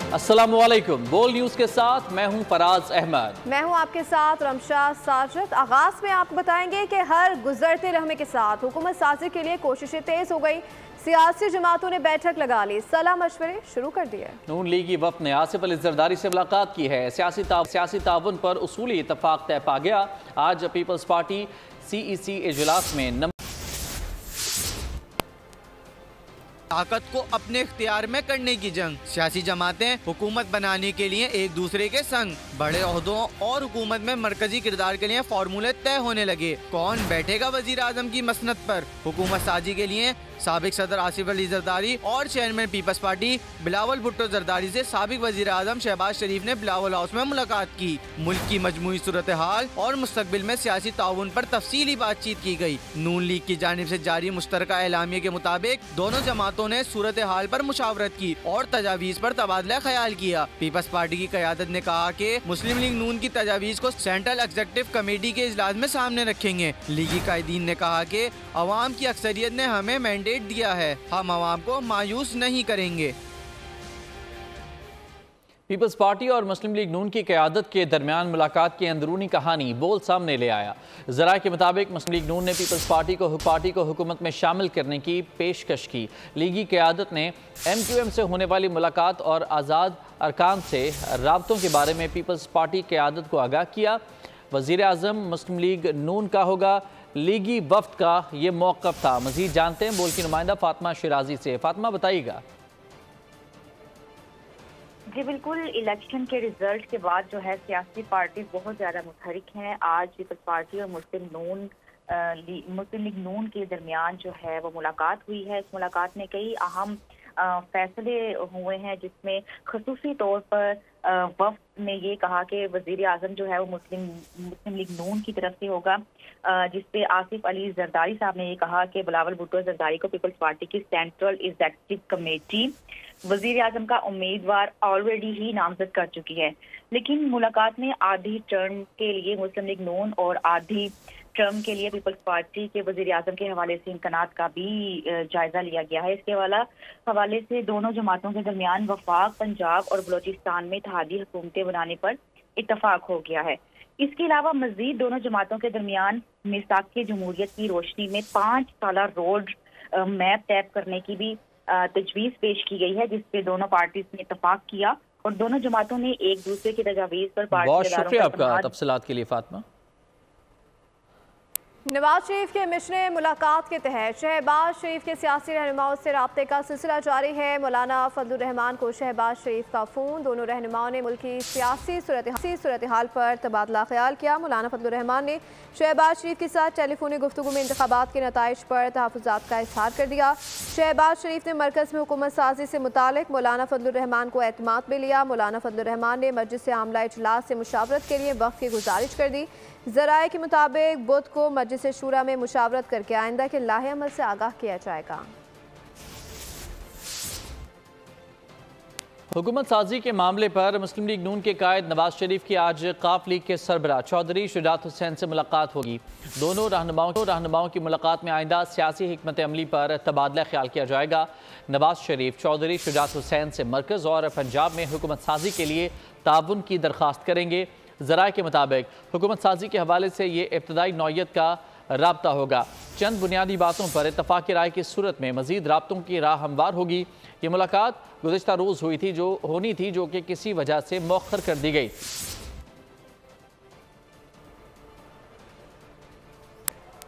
अस्सलामुअलैकुम। बोल न्यूज के साथ मैं हूं फराज अहमद। मैं हूं आपके साथ रमशा साजिद। आगाज में आपको बताएंगे कि हर गुजरते रहने के साथ हुकूमत साजी के लिए कोशिशें तेज हो गई। सियासी जमातों ने बैठक लगा ली, सलाह मशवरे शुरू कर दिए। नून लीगी वफ़द ने आसिफ अली जरदारी से मुलाकात की है। सियासी ताउन पर उसूली इतफाक तय पा गया। आज पीपल्स पार्टी CEC इजलास में ताकत को अपने इख्तियार में करने की जंग। सियासी जमातें हुकूमत बनाने के लिए एक दूसरे के संग। बड़े ओहदों और हुकूमत में मरकजी किरदार के लिए फार्मूले तय होने लगे। कौन बैठेगा वजीर आजम की मसनद पर? हुकूमत साजी के लिए साबिक सदर आसिफ अली जरदारी और चेयरमैन पीपल्स पार्टी बिलावल भुट्टो जरदारी से साबिक वजीर आजम शहबाज शरीफ ने बिलावल हाउस में मुलाकात की। मुल्क की मजमूई सूरत हाल और मुस्तकबिल में सियासी ताउन पर तफसीली बातचीत की गई। नून लीग की जानिब से जारी मुश्तरका एलामिया के मुताबिक दोनों जमातों ने सूरत हाल पर मुशावरत की और तजावीज पर तबादला ख्याल किया। पीपल्स पार्टी की क़यादत ने कहा कि मुस्लिम लीग नून की तजावीज को सेंट्रल एग्जीक्यूटिव कमेटी के इजलास में सामने रखेंगे। लीगी कायदीन ने कहा कि अवाम की अक्सरियत ने हमें मैंडेट दिया है, हम अवाम को मायूस नहीं करेंगे। पीपल्स पार्टी और मुस्लिम लीग नून की क़यादत के दरमियान मुलाकात की अंदरूनी कहानी बोल सामने ले आया। ज़राए के मुताबिक मुस्लिम लीग नून ने पीपल्स पार्टी को हुकूमत में शामिल करने की पेशकश की। लीगी क़यादत ने MQM से होने वाली मुलाकात और आज़ाद अरकान से राब्तों के बारे में पीपल्स पार्टी क़यादत को आगाह किया। वज़ीर आज़म मुस्लिम लीग नून का होगा, लीगी वफ़द का ये मौक़िफ़ था। मज़ीद जानते हैं बोल की नुमाइंदा फातिमा शिराजी से। फातिमा बताइएगा। जी बिल्कुल, इलेक्शन के रिजल्ट के बाद जो है सियासी पार्टी बहुत ज़्यादा मुतहरिक हैं। आज पीपल्स पार्टी और मुस्लिम लीग नून के दरमियान जो है वो मुलाकात हुई है। इस मुलाकात में कई अहम फैसले हुए हैं, जिसमें खसूसी तौर पर वफ़द ने ये कहा कि वज़ीर आज़म जो है वो मुस्लिम लीग नून की तरफ से होगा, जिसपे आसिफ अली जरदारी साहब ने ये कहा कि बिलावल भुट्टो जरदारी को पीपल्स पार्टी की सेंट्रल एग्जीक्यूटिव कमेटी वज़ीर आज़म का उम्मीदवार ऑलरेडी ही नामजद कर चुकी है। लेकिन मुलाकात में आधी टर्म के लिए मुस्लिम लीग नून और आधी टर्म के लिए पीपल्स पार्टी के वज़ीर आज़म के हवाले से इम्कानात का भी जायजा लिया गया है। इसके हवाले से दोनों जमातों के दरमियान वफाक, पंजाब और बलोचिस्तान में इत्तेहादी हुकूमतें बनाने पर इत्तफाक हो गया है। इसके अलावा मजीद दोनों जमातों के दरमियान मिसाक जमहूरियत की रोशनी में 5 साला रोड मैप तय करने की भी तजवीज़ पेश की गई है, जिसपे दोनों पार्टीज ने इत्तफाक किया और दोनों जमातों ने एक दूसरे की तजावीज़ पर बहुत शुक्रिया आपका तफसीलात के लिए फातिमा। नवाज शरीफ के मिशन मुलाकात के तहत शहबाज शरीफ के सियासी रहनुमाओं से राब्ते का सिलसिला जारी है। मौलाना फजलुर रहमान को शहबाज शरीफ का फ़ोन। दोनों रहनुमाओं ने मुल्क की सियासी सूरत हाल पर तबादला ख्याल किया। मौलाना फजलुर रहमान ने शहबाज शरीफ के साथ टेलीफोनी गुफ्तगू में इंतखाबात के नताइज पर तहफ़्फ़ुज़ात का इज़हार कर दिया। शहबाज शरीफ ने मरकज़ में हुकूमत साजी से मुतालिक मौलाना फजलुर रहमान को एतमाद में लिया। मौलाना फजलुर रहमान ने मजलिस आमला इजलास से मुशावरत के लिए वक़्त की गुजारिश कर दी। ज़राए के मुताबिक बुध को मजलिस शूरा में मुशावरत करके आइंदा के लाहे अमल से आगाह किया जाएगा। हुकूमत साजी के मामले पर मुस्लिम लीग नून के कायद नवाज शरीफ की आज काफ लीग के सरबराह चौधरी शुजात हुसैन से मुलाकात होगी। दोनों रहनुमाओं की मुलाकात में आइंदा सियासी हिकमत अमली पर तबादला ख्याल किया जाएगा। नवाज शरीफ चौधरी शुजात हुसैन से मरकज़ और पंजाब में हुकूमत साजी के लिए ताउन की दरख्वास्त करेंगे। ज़राए के मुताबिक हुकूमत साजी के हवाले से ये इब्तदाई नौयत का राब्ता होगा। चंद बुनियादी बातों पर इत्तफाक़ राय की सूरत में मज़ीद राब्तों की राह हमवार होगी। ये मुलाकात गुज़िश्ता रोज़ होनी थी जो कि किसी वजह से मौखर कर दी गई।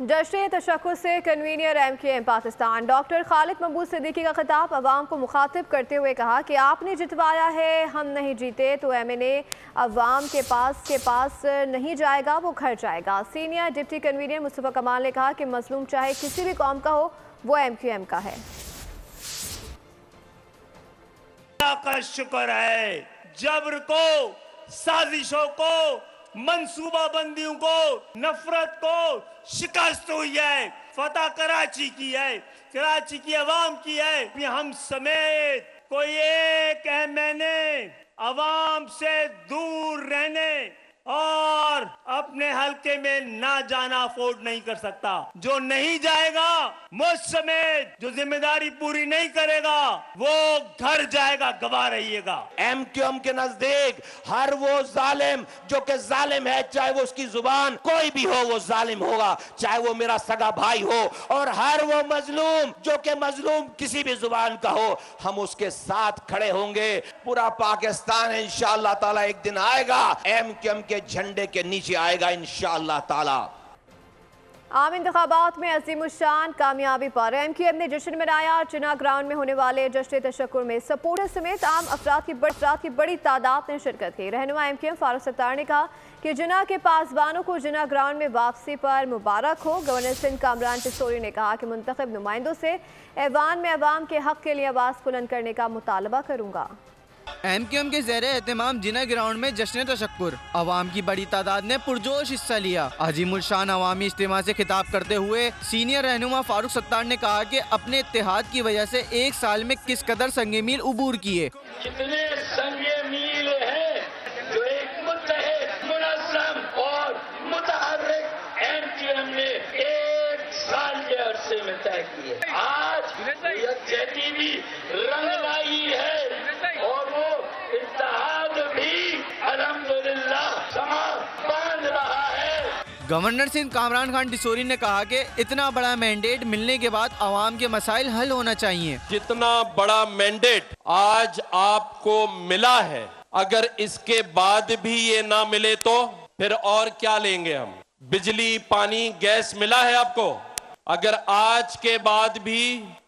जश्न तशक्कुस से convener MQM Pakistan doctor Khalid Mahmood Siddiqui का खिताब अवाम को मुखातिब करते हुए कहा कि आपने जितवाया है, हम नहीं जीते तो MNA अवाम के पास नहीं जाएगा, वो घर जाएगा। सीनियर डिप्टी कन्वीनियर मुस्तफ़ा कमाल ने कहा कि मजलूम चाहे किसी भी कौम का हो, वो MQM का है। का शुक्र है, जबर को, साजिशों को, मंसूबाबंदियों को, नफरत को शिकस्त हुई है। फतह कराची की है, कराची की आवाम की है। हम समेत कोई एक MNA आवाम से दूर रहने और अपने हल्के में ना जाना अफोर्ड नहीं कर सकता। जो नहीं जाएगा, मुझ समेत जो जिम्मेदारी पूरी नहीं करेगा, वो घर जाएगा, गवाह रहिएगा। एमक्यूएम के नजदीक हर वो जालिम जो कि जालिम है, चाहे वो उसकी जुबान कोई भी हो, वो जालिम होगा, चाहे वो मेरा सगा भाई हो, और हर वो मजलूम जो कि मजलूम किसी भी जुबान का हो, हम उसके साथ खड़े होंगे। पूरा पाकिस्तान इंशाअल्लाह ताला एक दिन आएगा, एमक्यूएम के झंडे के नीचे आएगा इंशाअल्लाह ताला। आम इंतखाबात में अज़ीमुश्शान कामयाबी पर एमक्यूएम ने जश्न मनाया। जिना ग्राउंड में होने वाले जश्न तशक्कुर में सपोर्टर समेत आम अफराद की बड़ी तादाद ने शिरकत की। रहनुमा एमक्यूएम फारूक सत्तार ने कहा कि जिना के पासबानों को जिना ग्राउंड में वापसी पर मुबारक हो। गवर्नर सिंध कामरान टिसोरी ने कहा कि मुंतखब नुमाइंदों से ऐवान में अवाम के हक के लिए आवाज़ बुलंद करने का मुतालबा करूँगा। एमक्यूएम के ज़ेरे एहतमाम जिना ग्राउंड में जश्न तशक्कुर अवाम की बड़ी तादाद ने पुरजोश हिस्सा लिया। अजीमुल शान अवामी इज्तिमा से खिताब करते हुए सीनियर रहनुमा फारूक सत्तार ने कहा कि अपने इत्तेहाद की वजह से एक साल में किस कदर संगे मील उबूर किए। कितने संगे मील है जो एक मुत्तहिद, मुनज़्ज़म और मुतहर्रिक एमक्यूएम ने एक साल के अरसे में तय किए। आज यकजहती भी रंग लाई है और वो इत्तेहाद भी अल्हम्दुलिल्लाह समा बांध रहा है। गवर्नर सिंध कामरान खान टिसोरी ने कहा कि इतना बड़ा मैंडेट मिलने के बाद आवाम के मसाइल हल होना चाहिए। जितना बड़ा मैंडेट आज आपको मिला है, अगर इसके बाद भी ये ना मिले तो फिर और क्या लेंगे हम? बिजली, पानी, गैस मिला है आपको, अगर आज के बाद भी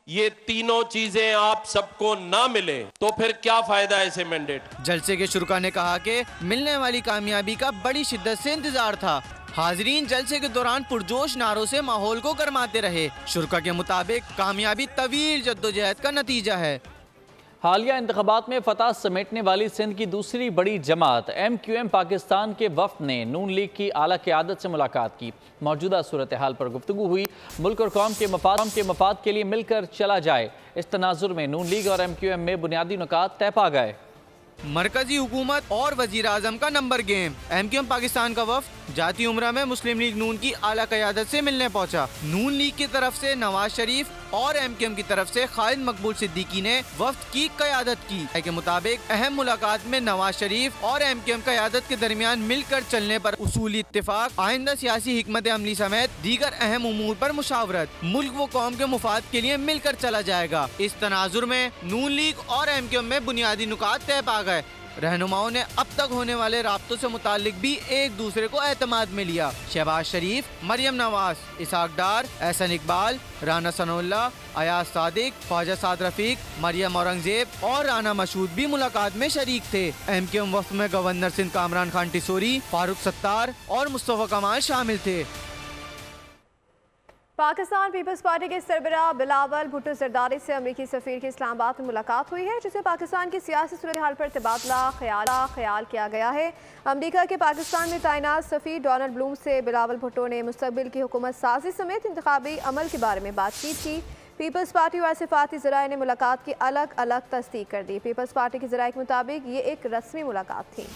ये तीनों चीजें आप सबको ना मिले तो फिर क्या फायदा ऐसे मैंडेट। जलसे के शुरा ने कहा कि मिलने वाली कामयाबी का बड़ी शिद्दत से इंतजार था। हाजरीन जलसे के दौरान पुरजोश नारों से माहौल को गरमाते रहे। शुरा के मुताबिक कामयाबी तवील जद्दोजहद का नतीजा है। हालिया इंतखाबात में फतह समेटने वाली सिंध की दूसरी बड़ी जमात एमक्यूएम पाकिस्तान के वफ्द ने नून लीग की आला क़यादत से मुलाकात की। मौजूदा सूरत हाल पर गुफ्तगू हुई। मुल्क और कौम के मफाद के लिए मिलकर चला जाए, इस तनाजुर में नून लीग और एमक्यूएम में बुनियादी नुकात तय पा गए। मरकजी हुकूमत और वजीर आजम का नंबर गेम। एमक्यूएम पाकिस्तान का वफ्द जाती उम्रा में मुस्लिम लीग नून की आला क़यादत से मिलने पहुंचा। नून लीग की तरफ से नवाज शरीफ और एमक्यूएम की तरफ से खालिद मकबूल सिद्दीकी ने वफ्द की क़यादत की। के मुताबिक अहम मुलाकात में नवाज शरीफ और एमक्यूएम क़यादत के दरमियान मिलकर चलने पर उसूली इत्तेफाक, आइंदा सियासी हिकमत अमली समेत दीगर अहम उमूर पर मुशावरत, मुल्क व कौम के मुफाद के लिए मिलकर चला जाएगा। इस तनाजुर में नून लीग और एमक्यूएम में बुनियादी नुकात तय पा गए। रहनुमाओं ने अब तक होने वाले राब्तों से मुतालिक भी एक दूसरे को एतमाद में लिया। शहबाज शरीफ, मरियम नवाज, इसाक डार, एहसन इकबाल, राना सनाउल्लाह, अयाज सादिक, ख्वाजा साद रफीक, मरियम औरंगजेब और राना मशहूद भी मुलाकात में शरीक थे। एमक्यूएम वफ्द में गवर्नर सिंध कामरान खान टिसोरी, फारूक सत्तार और मुस्तफा कमाल शामिल थे। पाकिस्तान पीपल्स पार्टी के सरबराह बिलावल भुट्टो जरदारी से अमेरिकी सफीर की इस्लामाबाद में मुलाकात हुई है, जिसे पाकिस्तान की सियासी सूरत हाल पर तबादला ख्याल किया गया है। अमेरिका के पाकिस्तान में तैनात सफीर डोनाल्ड ब्लूम से बिलावल भुट्टो ने मुस्तकबिल की हुकूमत साजी समेत इंतखाबी अमल के बारे में बातचीत की। पीपल्स पार्टी और सिफाती ज़राए ने मुलाकात की अलग अलग तस्दीक कर दी। पीपल्स पार्टी के ज़राए के मुताबिक ये एक रस्मी मुलाकात थी।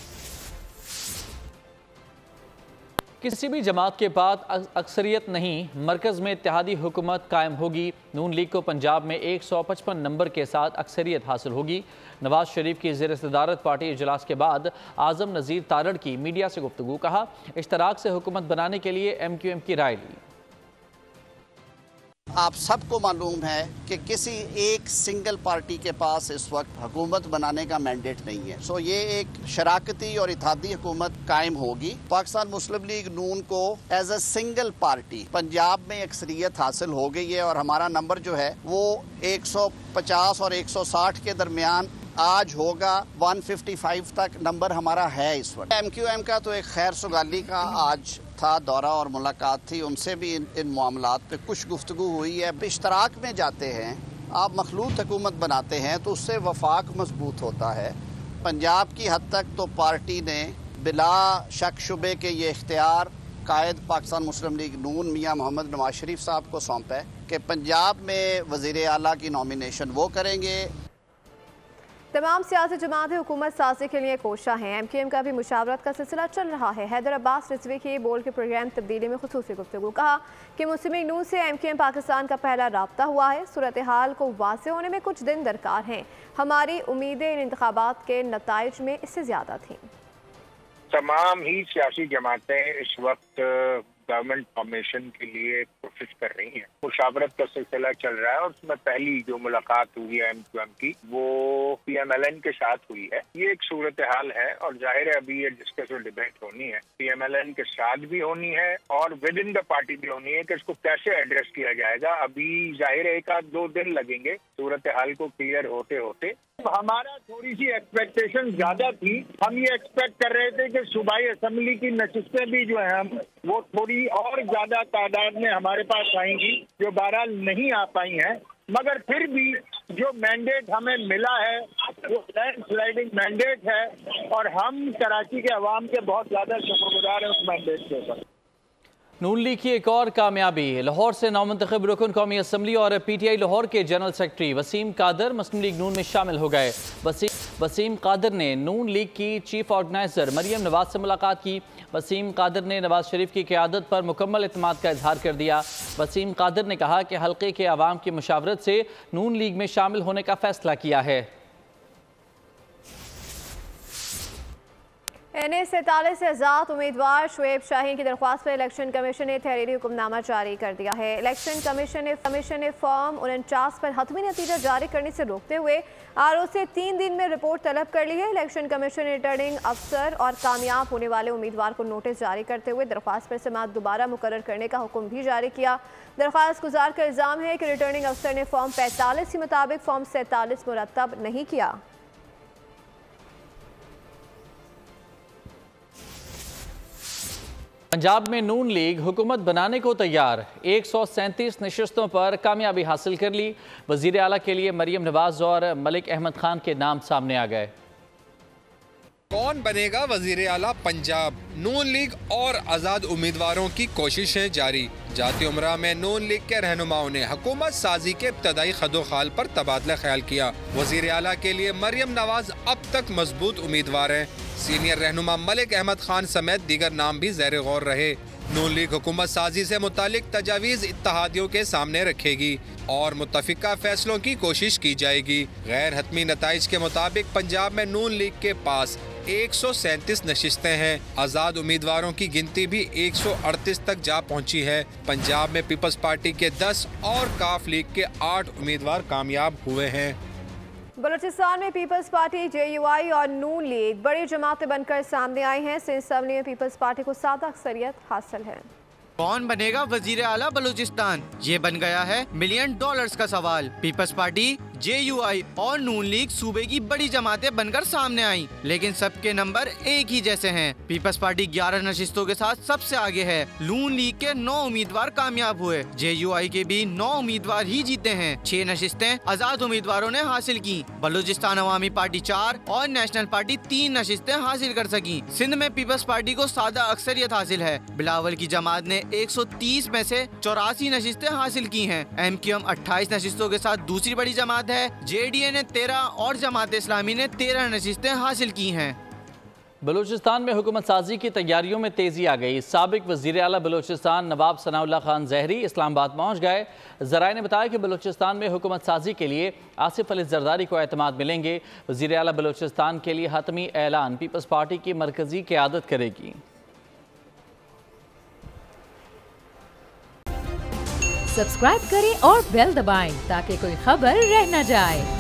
किसी भी जमात के पास अक्सरियत नहीं, मरकज़ में इत्तेहादी हुकूमत कायम होगी। नून लीग को पंजाब में 155 नंबर के साथ अक्सरियत हासिल होगी। नवाज शरीफ की ज़ेर सदारत पार्टी इजलास के बाद आज़म नज़ीर तारड़ की मीडिया से गुफ्तगू। कहा, इश्तराक से हुकूमत बनाने के लिए एमक्यूएम की राय ली। आप सबको मालूम है कि किसी एक सिंगल पार्टी के पास इस वक्त हुकूमत बनाने का मैंडेट नहीं है। सो ये एक शराकती और इत्तेहादी हुकूमत कायम होगी। पाकिस्तान मुस्लिम लीग नून को as a single party Punjab में अक्सरियत हासिल हो गई है और हमारा नंबर जो है वो 150 और 160 के दरमियान आज होगा। 155 तक नंबर हमारा है इस वक्त। एमक्यूएम का तो एक खैर सुगाली का आज था दौरा और मुलाकात थी, उनसे भी इन मामलात पे कुछ गुफ्तगू हुई है। इश्तराक में जाते हैं, आप मखलूत हुकूमत बनाते हैं तो उससे वफाक मजबूत होता है। पंजाब की हद तक तो पार्टी ने बिला शक शुबे के ये इख्तियार कायद पाकिस्तान मुस्लिम लीग नून मियाँ मोहम्मद नवाज शरीफ साहब को सौंपा है कि पंजाब में वज़ीर आला की नॉमिनेशन वो करेंगे। तमाम सियासी जमातें हुकूमत साजी के लिए कोशा हैं। MQM का भी मुशावरत का सिलसिला चल रहा है। हैदर अब्बास रिजवी की बोल के प्रोग्राम तब्दीली में खुसूसी गुफ्तगू। कहा कि मुस्लिम लीग नून से MQM पाकिस्तान का पहला राब्ता हुआ है। सूरत हाल को वाज़ेह होने में कुछ दिन दरकार हैं। हमारी उम्मीदें इन इंतखाबात के नताइज में इससे ज़्यादा थीं। तमाम ही सियासी जमातें इस वक्त गवर्नमेंट फॉर्मेशन के लिए कोशिश कर रही हैं। मुशावरत का सिलसिला चल रहा है और उसमें पहली जो मुलाकात हुई है MQM की वो PMLN के साथ हुई है। ये एक सूरत हाल है और जाहिर है अभी ये डिस्कस और डिबेट होनी है। PMLN के साथ भी होनी है और विद इन द पार्टी भी होनी है कि इसको कैसे एड्रेस किया जाएगा। अभी जाहिर है 1-2 दिन लगेंगे सूरत हाल को क्लियर होते होते। हमारा थोड़ी सी एक्सपेक्टेशन ज्यादा थी। हम ये एक्सपेक्ट कर रहे थे कि सूबाई असेंबली की नशिस्तें भी जो है हम वो थोड़ी और ज्यादा तादाद में हमारे पास आएंगी, जो बहरहाल नहीं आ पाई हैं। मगर फिर भी जो मैंडेट हमें मिला है वो लैंड स्लाइडिंग मैंडेट है और हम कराची के अवाम के बहुत ज्यादा शुक्रगुजार हैं उस मैंडेट के ऊपर। नून लीग की एक और कामयाबी, लाहौर से नौमंतखब रुकन कौमी असम्बली और PTI लाहौर के जनरल सेक्रेटरी वसीम कादर मुस्लिम लीग नून में शामिल हो गए। वसीम कादर ने नून लीग की चीफ ऑर्गेनाइजर मरियम नवाज से मुलाकात की। वसीम कादर ने नवाज शरीफ की क़यादत पर मुकम्मल एतमाद का इजहार कर दिया। वसीम कादर ने कहा कि हल्के के अवाम की मुशावरत से नून लीग में शामिल होने का फैसला किया है। NA-47 से आज़ाद उम्मीदवार शुएब शाहीन की दरख्वास्त पर इलेक्शन कमीशन ने तहरीरी हुक्मनामा जारी कर दिया है। इलेक्शन कमीशन ने फॉर्म 49 पर हतमी नतीजा जारी करने से रोकते हुए RO से 3 दिन में रिपोर्ट तलब कर ली है। इलेक्शन कमीशन ने रिटर्निंग अफसर और कामयाब होने वाले उम्मीदवार को नोटिस जारी करते हुए दरख्वास्त पर समाअत दोबारा मुकर्रर करने का हुक्म भी जारी किया। दरख्वास्त गुजार का इल्ज़ाम है कि रिटर्निंग अफसर ने फॉर्म 45 के मुताबिक फॉर्म 47 मुरतब नहीं किया। पंजाब में नून लीग हुकूमत बनाने को तैयार, 137 नशस्तों पर कामयाबी हासिल कर ली। वज़ीर आला के लिए मरियम नवाज और मलिक अहमद खान के नाम सामने आ गए। कौन बनेगा वज़ीर आला पंजाब? नून लीग और आज़ाद उम्मीदवारों की कोशिशें जारी। जाती उमरा में नून लीग के रहनुमाओं ने हुकूमत साजी के इब्तदाई खदोखाल पर तबादला ख्याल किया। वज़ीर आला के लिए मरियम नवाज अब तक मजबूत उम्मीदवार हैं। सीनियर रहनुमा मलिक अहमद खान समेत दीगर नाम भी ज़ेर गौर रहे। नून लीग हुकूमत साजी से मुतालिक तजावीज़ इत्तेहादियों के सामने रखेगी और मुत्तफिका फैसलों की कोशिश की जाएगी। गैर हतमी नताइज के मुताबिक पंजाब में नून लीग के पास 137 नशिस्तें हैं। आज़ाद उम्मीदवारों की गिनती भी 138 तक जा पहुंची है। पंजाब में पीपल्स पार्टी के 10 और काफ लीग के 8 उम्मीदवार कामयाब हुए हैं। बलूचिस्तान में पीपल्स पार्टी, JUI और नून लीग बड़ी जमातें बनकर सामने आई हैं। सिंध असम्बली में पीपल्स पार्टी को सादा अक्सरियत हासिल है। कौन बनेगा वजीर आला बलूचिस्तान, ये बन गया है $1 मिलियन का सवाल। पीपल्स पार्टी, JUI और नून लीग सूबे की बड़ी जमातें बनकर सामने आई, लेकिन सबके नंबर एक ही जैसे हैं। पीपल्स पार्टी 11 नशिस्तों के साथ सबसे आगे है। नून लीग के 9 उम्मीदवार कामयाब हुए। JUI के भी 9 उम्मीदवार ही जीते हैं। 6 नशिस्तें आजाद उम्मीदवारों ने हासिल की। बलूचिस्तान अवामी पार्टी 4 और नेशनल पार्टी 3 नशिस्तें हासिल कर सकी। सिंध में पीपल्स पार्टी को सादा अक्सरियत हासिल है। बिलावल की जमात ने 130 में से 84 नशिस्तें हासिल की हैं। MQM 28 नशिस्तों के साथ दूसरी बड़ी जमात है। JDA ने 13 और जमात इस्लामी ने 13 नशिस्तें हासिल की हैं। बलूचिस्तान में हुकूमत साजी की तैयारियों में तेजी आ गई। साबिक वज़ीर आला बलूचिस्तान नवाब सनाउल्लाह खान ज़हरी इस्लामाबाद पहुँच गए। ज़राए ने बताया कि बलूचिस्तान में हुकूमत साजी के लिए आसिफ अली ज़रदारी को एतमाद मिलेंगे। वज़ीर आला बलूचिस्तान के लिए हतमी ऐलान पीपल्स पार्टी की मरकजी क़यादत करेगी। सब्सक्राइब करें और बेल दबाएं ताकि कोई खबर रह न जाए।